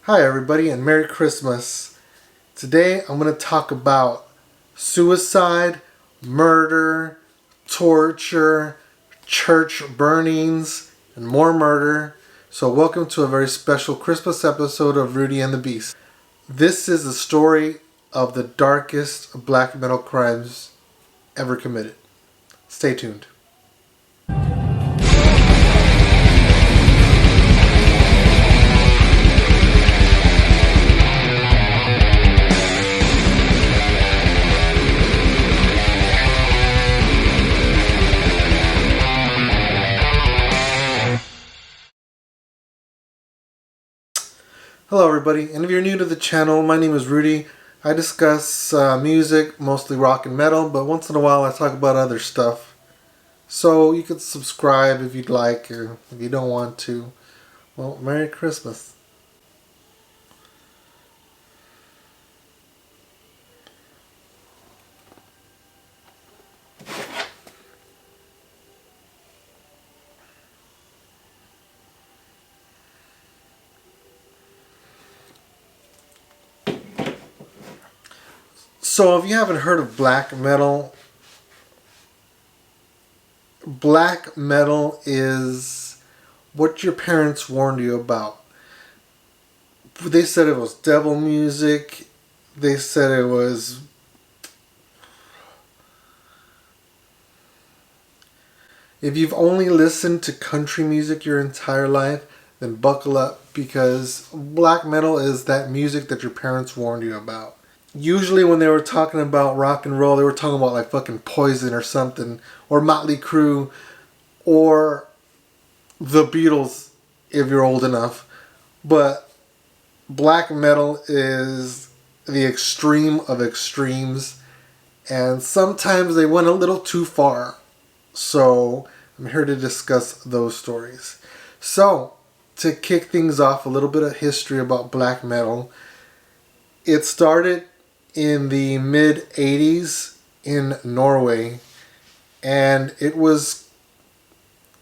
Hi everybody and Merry Christmas. Today I'm going to talk about suicide, murder, torture, church burnings, and more murder. So welcome to a very special Christmas episode of Rudy and the Beast. This is the story of the darkest black metal crimes ever committed. Stay tuned. Hello everybody, and if you're new to the channel, my name is Rudy. I discuss music, mostly rock and metal, but once in a while I talk about other stuff. So you could subscribe if you'd like, or if you don't want to. Well, Merry Christmas. So if you haven't heard of black metal is what your parents warned you about. They said it was devil music. They said it was... If you've only listened to country music your entire life, then buckle up, because black metal is that music that your parents warned you about. Usually when they were talking about rock and roll, they were talking about like fucking Poison or something, or Motley Crue, or the Beatles if you're old enough. But black metal is the extreme of extremes, and sometimes they went a little too far. So I'm here to discuss those stories. So to kick things off, a little bit of history about black metal. It started in the mid 80s in Norway, and it was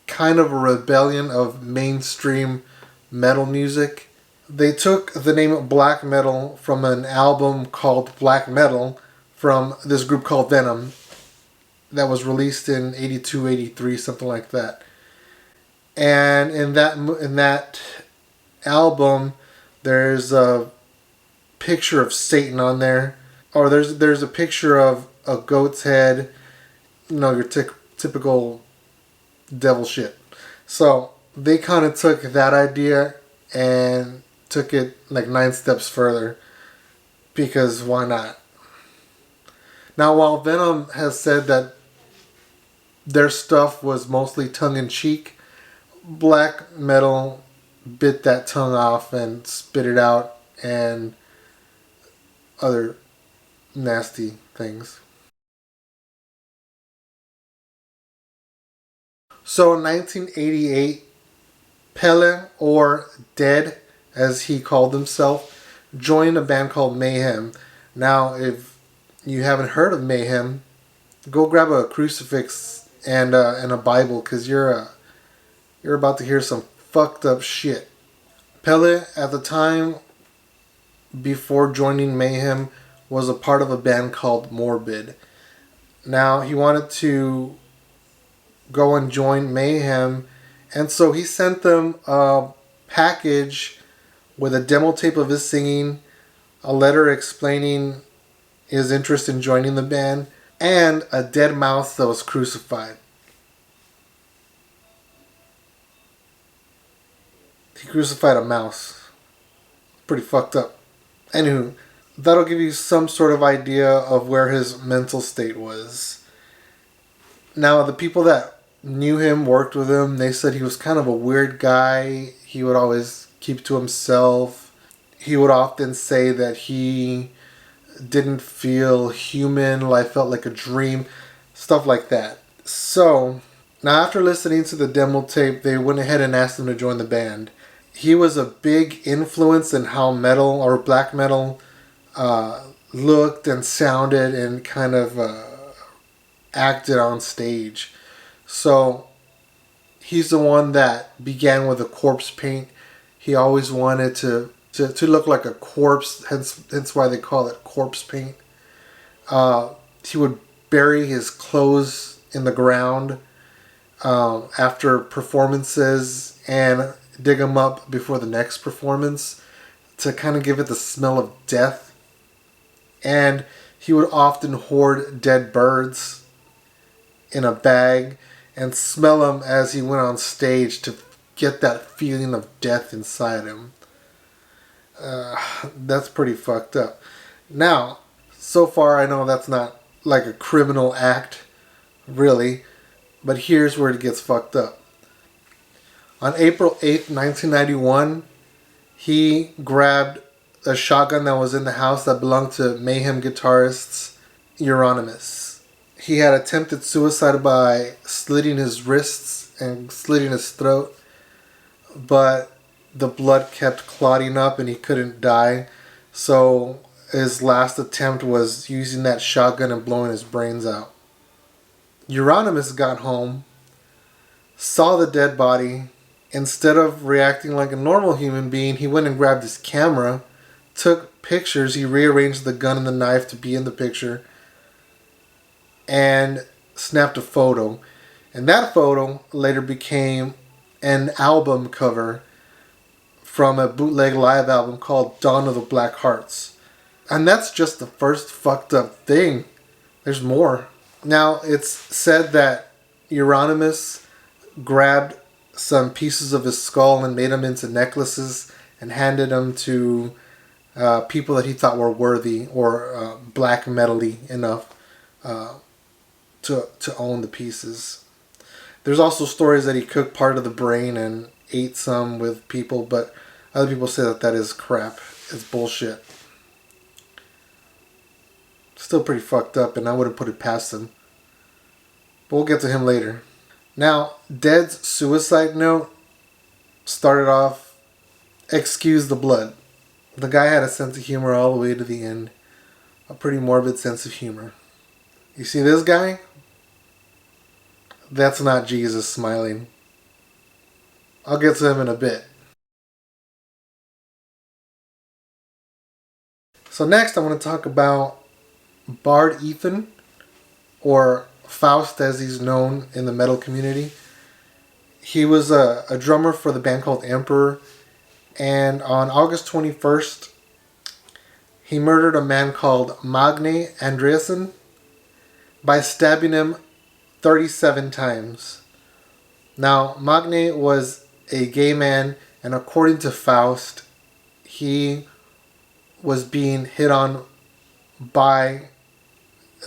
kind of a rebellion of mainstream metal music. They took the name black metal from an album called Black Metal from this group called Venom that was released in 82, 83, something like that. And in that album, there's a picture of Satan on there, or there's a picture of a goat's head, your typical devil shit. So they kind of took that idea and took it like 9 steps further, because why not? Now, while Venom has said that their stuff was mostly tongue-in-cheek, black metal bit that tongue off and spit it out and other nasty things. So in 1988, Pelle, or Dead as he called himself, joined a band called Mayhem. Now, if you haven't heard of Mayhem, go grab a crucifix and a Bible, because you're about to hear some fucked up shit. Pelle, at the time before joining Mayhem, was a part of a band called Morbid. Now, he wanted to go and join Mayhem, and so he sent them a package with a demo tape of his singing, a letter explaining his interest in joining the band, and a dead mouse that was crucified. He crucified a mouse. Pretty fucked up. Anywho, that'll give you some sort of idea of where his mental state was. Now, the people that knew him, worked with him, they said he was kind of a weird guy. He would always keep to himself. He would often say that he didn't feel human, life felt like a dream, stuff like that. So, now after listening to the demo tape, they went ahead and asked him to join the band. He was a big influence in how metal, or black metal, looked and sounded and kind of acted on stage. So he's the one that began with the corpse paint. He always wanted to to look like a corpse, hence why they call it corpse paint. He would bury his clothes in the ground after performances and dig them up before the next performance to kind of give it the smell of death. And he would often hoard dead birds in a bag and smell them as he went on stage to get that feeling of death inside him. That's pretty fucked up. Now, so far I know that's not like a criminal act, really, but here's where it gets fucked up. On April 8th, 1991, he grabbed a shotgun that was in the house that belonged to Mayhem guitarist Euronymous. He had attempted suicide by slitting his wrists and slitting his throat, but the blood kept clotting up and he couldn't die. So his last attempt was using that shotgun and blowing his brains out. Euronymous got home, saw the dead body. Instead of reacting like a normal human being, he went and grabbed his camera, took pictures, he rearranged the gun and the knife to be in the picture, and snapped a photo. And that photo later became an album cover from a bootleg live album called Dawn of the Black Hearts. And that's just the first fucked up thing. There's more. Now, it's said that Euronymous grabbed some pieces of his skull and made them into necklaces and handed them to people that he thought were worthy or black metal-y enough to own the pieces. There's also stories that he cooked part of the brain and ate some with people, but other people say that that is crap. It's bullshit. Still pretty fucked up, and I wouldn't put it past him. But we'll get to him later. Now, Dead's suicide note started off, "Excuse the blood." The guy had a sense of humor all the way to the end. A pretty morbid sense of humor. You see this guy? That's not Jesus smiling. I'll get to him in a bit. So next I want to talk about Bard Ethan, or Faust as he's known in the metal community. He was a drummer for the band called Emperor, and on August 21st, he murdered a man called Magne Andreasen by stabbing him 37 times. Now, Magne was a gay man, and according to Faust, he was being hit on by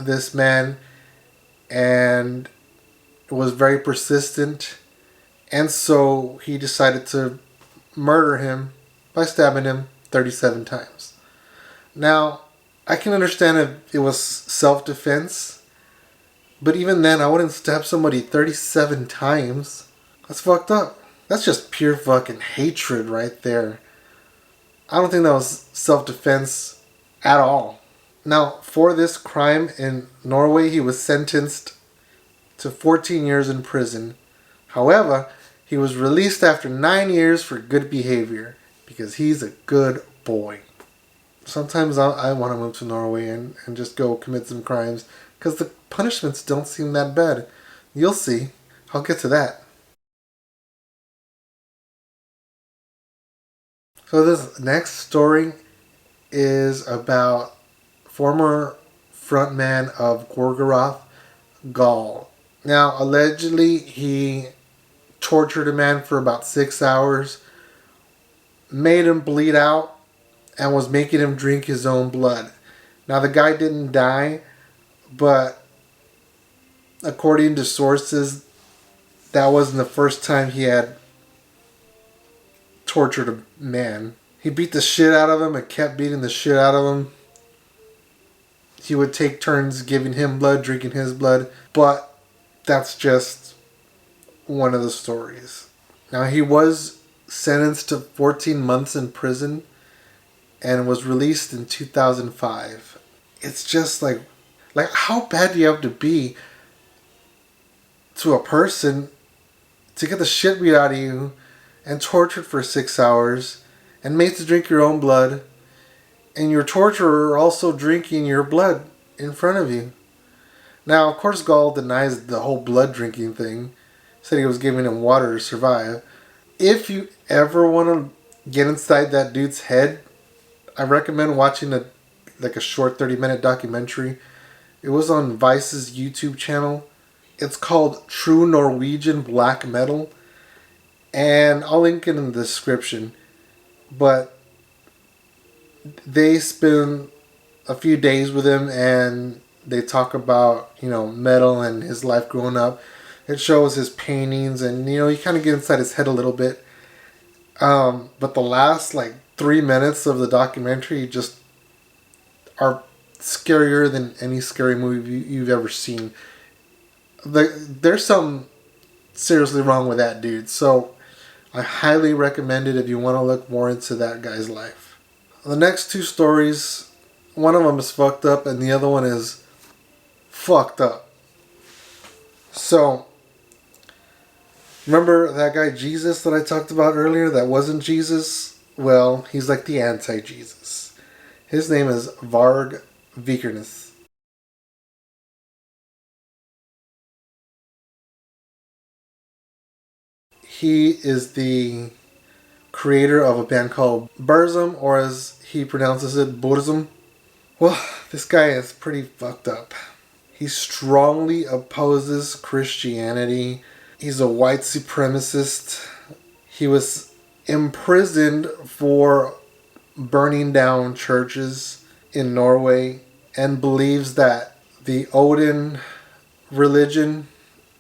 this man and was very persistent, and so he decided to murder him by stabbing him 37 times. Now, I can understand if it was self-defense, but even then, I wouldn't stab somebody 37 times. That's fucked up. That's just pure fucking hatred right there. I don't think that was self-defense at all. Now, for this crime in Norway, he was sentenced to 14 years in prison. However, he was released after 9 years for good behavior because he's a good boy. Sometimes I want to move to Norway and just go commit some crimes because the punishments don't seem that bad. You'll see. I'll get to that. So this next story is about former frontman of Gorgoroth, Gaul. Now, allegedly, he tortured a man for about 6 hours, made him bleed out, and was making him drink his own blood. Now, the guy didn't die, but according to sources, that wasn't the first time he had tortured a man. He beat the shit out of him and kept beating the shit out of him. He would take turns giving him blood, drinking his blood, but that's just one of the stories. Now, he was sentenced to 14 months in prison and was released in 2005. It's just like how bad do you have to be to a person to get the shit beat out of you and tortured for 6 hours and made to drink your own blood, and your torturer also drinking your blood in front of you. Now, of course, Gaul denies the whole blood drinking thing, said he was giving him water to survive. If you ever want to get inside that dude's head, I recommend watching a short 30-minute documentary. It was on Vice's YouTube channel. It's called True Norwegian Black Metal, and I'll link it in the description. But they spend a few days with him, and they talk about metal and his life growing up. It shows his paintings, and you kind of get inside his head a little bit. But the last 3 minutes of the documentary just are scarier than any scary movie you've ever seen. There's something seriously wrong with that dude. So I highly recommend it if you want to look more into that guy's life. The next two stories, one of them is fucked up and the other one is fucked up. So, remember that guy Jesus that I talked about earlier that wasn't Jesus? Well, he's like the anti-Jesus. His name is Varg Vikernes. He is the creator of a band called Burzum, or as he pronounces it, Burzum. Well, this guy is pretty fucked up. He strongly opposes Christianity. He's a white supremacist. He was imprisoned for burning down churches in Norway and believes that the Odin religion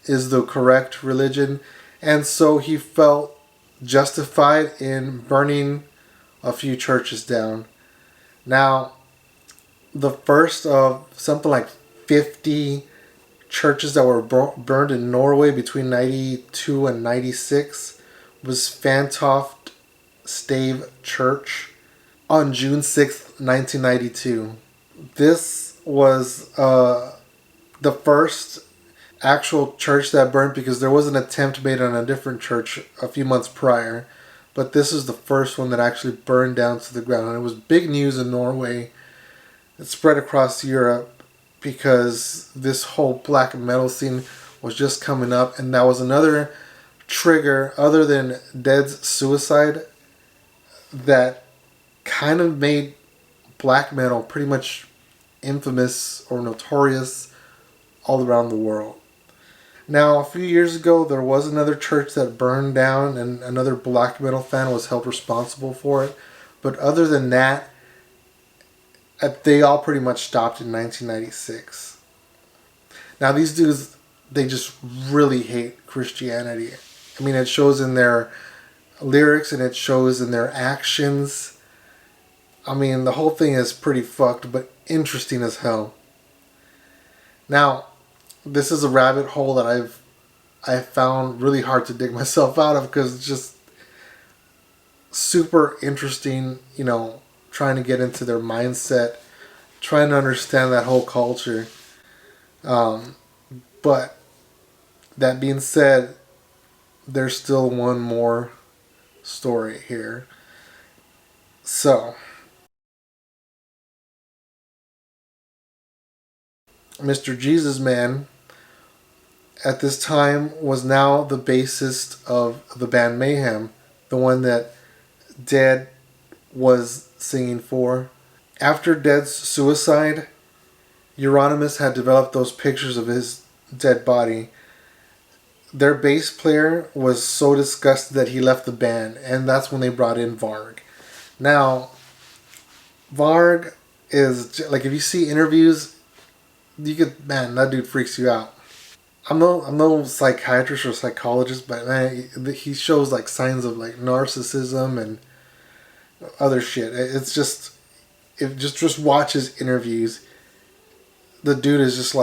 is the correct religion, and so he felt justified in burning a few churches down. Now, the first of something like 50 churches that were burned in Norway between 92 and 96 was Phantost Stave Church on June 6th, 1992. This was the first actual church that burned, because there was an attempt made on a different church a few months prior, but this is the first one that actually burned down to the ground, and it was big news in Norway. It spread across Europe because this whole black metal scene was just coming up, and that was another trigger other than Dead's suicide that kind of made black metal pretty much infamous or notorious all around the world. Now, a few years ago, there was another church that burned down, and another black metal fan was held responsible for it. But other than that, they all pretty much stopped in 1996. Now, these dudes, they just really hate Christianity. I mean, it shows in their lyrics and it shows in their actions. I mean, the whole thing is pretty fucked, but interesting as hell. Now, this is a rabbit hole that I found really hard to dig myself out of, because it's just super interesting, trying to get into their mindset, trying to understand that whole culture. But that being said, there's still one more story here. So, Mr. Jesus Man at this time was now the bassist of the band Mayhem, the one that Dead was singing for. After Dead's suicide, Euronymous had developed those pictures of his dead body. Their bass player was so disgusted that he left the band, and that's when they brought in Varg. Now, Varg is, if you see interviews, that dude freaks you out. I'm no psychiatrist or psychologist, but man, he shows signs of narcissism and other shit. It's just, just watch his interviews. The dude is just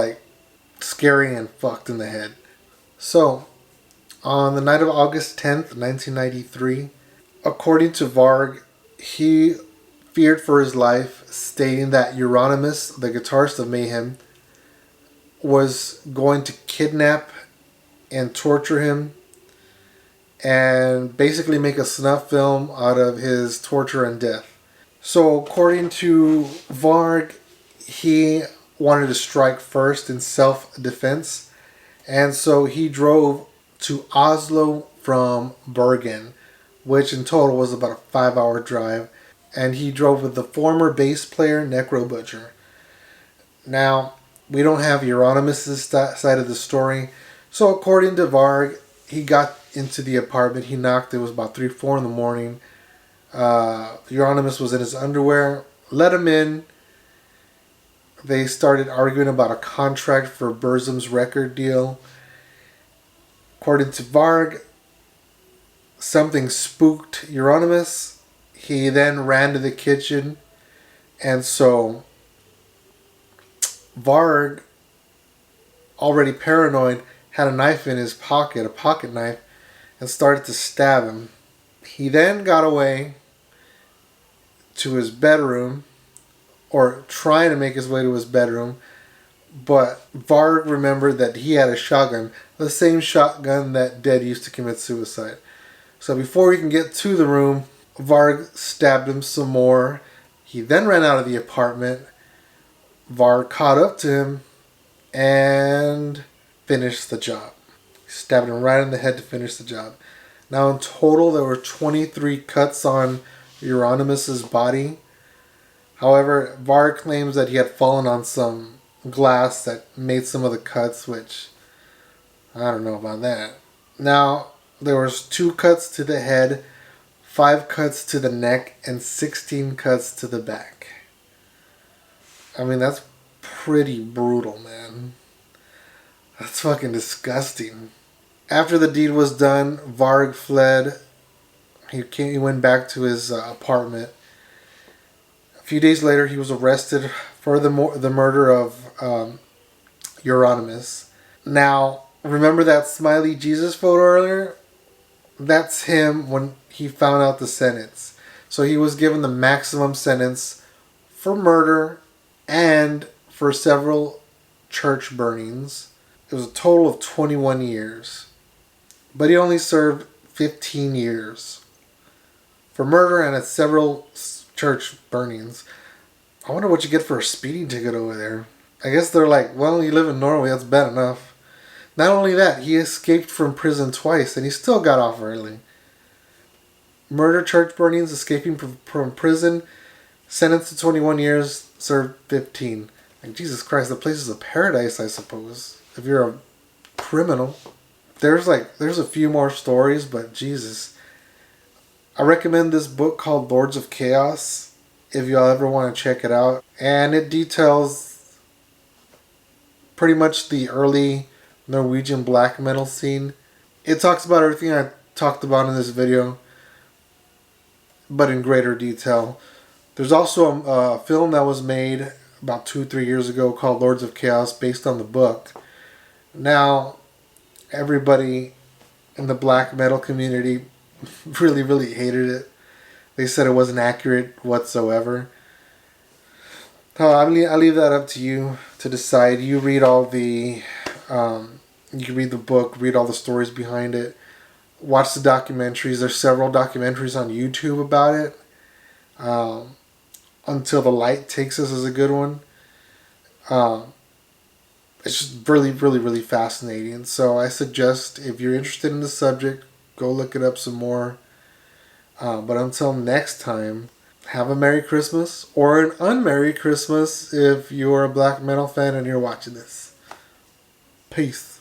scary and fucked in the head. So, on the night of August 10th, 1993, according to Varg, he feared for his life, stating that Euronymous, the guitarist of Mayhem, was going to kidnap and torture him and basically make a snuff film out of his torture and death. So, according to Varg, he wanted to strike first in self defense, and so he drove to Oslo from Bergen, which in total was about a 5 hour drive, and he drove with the former bass player Necro Butcher. Now, we don't have Euronymous' side of the story, so according to Varg, he got into the apartment, he knocked, it was about 3, 4 in the morning. Euronymous was in his underwear, let him in. They started arguing about a contract for Burzum's record deal. According to Varg, something spooked Euronymous. He then ran to the kitchen, and so Varg, already paranoid, had a knife in his pocket, a pocket knife, and started to stab him. He then got away to his bedroom, or trying to make his way to his bedroom, but Varg remembered that he had a shotgun, the same shotgun that Dead used to commit suicide. So before he can get to the room, Varg stabbed him some more. He then ran out of the apartment. Varg caught up to him and finished the job. He stabbed him right in the head to finish the job. Now in total there were 23 cuts on Euronymous' body. However, Varg claims that he had fallen on some glass that made some of the cuts, which I don't know about that. Now, there was 2 cuts to the head, 5 cuts to the neck, and 16 cuts to the back. I mean, that's pretty brutal, man. That's fucking disgusting. After the deed was done, Varg fled. He went back to his apartment. A few days later, he was arrested for the murder of Euronymous. Now, remember that smiley Jesus photo earlier? That's him when he found out the sentence. So he was given the maximum sentence for murder and for several church burnings. It was a total of 21 years. But he only served 15 years for murder and at several church burnings. I wonder what you get for a speeding ticket over there. I guess they're like, well, you live in Norway, that's bad enough. Not only that, he escaped from prison twice and he still got off early. Murder, church burnings, escaping from prison, sentenced to 21 years, served 15. Like, Jesus Christ, the place is a paradise, I suppose, if you're a criminal. There's a few more stories, but Jesus. I recommend this book called Lords of Chaos if y'all ever want to check it out. And it details pretty much the early Norwegian black metal scene. It talks about everything I talked about in this video, but in greater detail. There's also a film that was made about 2-3 years ago called Lords of Chaos based on the book. Now, everybody in the black metal community really, really hated it. They said it wasn't accurate whatsoever. I leave that up to you to decide. You read all the, you can read the book, read all the stories behind it, watch the documentaries. There's several documentaries on YouTube about it. Until the Light Takes Us is a good one. It's just really, really, really fascinating. So I suggest if you're interested in the subject, go look it up some more. But until next time, have a Merry Christmas or an Unmerry Christmas if you're a black metal fan and you're watching this. Peace.